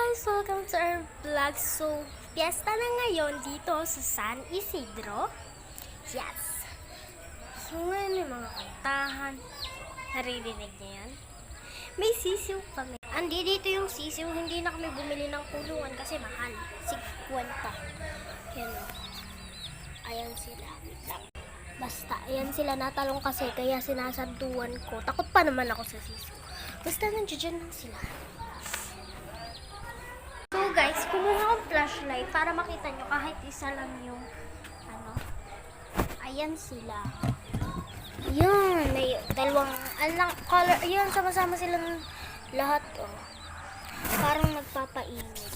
guys! Welcome to our vlog. So, fiesta na ngayon dito sa San Isidro. Yes! So, ngayon yung mga kantahan. Naririnig niyo yan? May sisiw kami. Andi dito yung sisiw. Hindi na kami bumili ng kulungan kasi mahal. 50. Yan o. Ayan sila. Basta, ayan sila natalong kasi kaya sinasanduan ko. Takot pa naman ako sa sisiw. Basta nandiyan lang sila. So guys, kumuha akong flashlight para makita nyo kahit isa lang yung ayan sila. Yun, may dalawang color, yun, sama-sama silang lahat parang nagpapainit.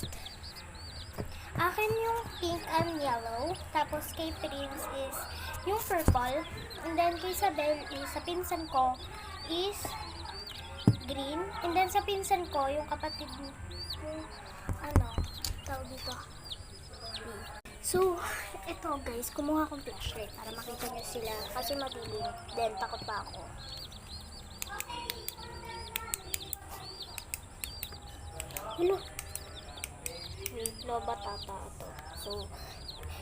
Akin yung pink and yellow, tapos kay Prince is yung purple, and then kay Isabel is, sa pinsan ko is green, and then sa pinsan ko yung kapatid yung tawag dito. So, ito guys, kumuha akong flashlight para makita nyo sila kasi madilim. Then, takot pa ako. Hello. Loba tata ito. So,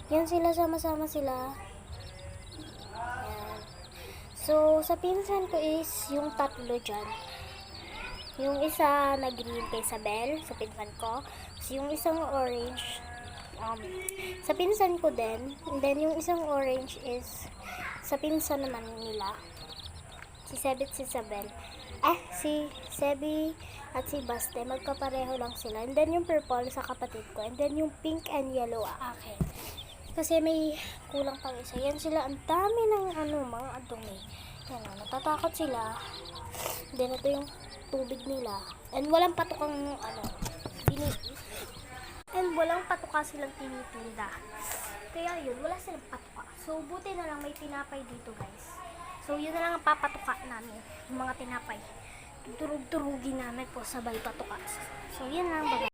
yan sila, sama-sama sila. Yan. So, sa pinsan ko is yung tatlo dyan. Yung isa na green kay Isabel, sa pinsan ko. So, yung isang orange, sa pinsan ko din. And then, yung isang orange is sa pinsan naman nila. Si Sebi at si Isabel. Si Sebi at si Baste, magkapareho lang sila. And then, yung purple sa kapatid ko. And then, yung pink and yellow akin. Kasi may kulang pang isa. Yan sila, ang dami ng mga adumi. Yan, natatakot sila. Then, ito yung tubig nila. And walang patukang and walang patuka silang tinitinda. Kaya yun, wala silang patuka. So, buti na lang may tinapay dito guys. So, yun na lang ang papatuka namin. Yung mga tinapay. Durug-durugin namin po sabay patuka. So, yun lang. Bye.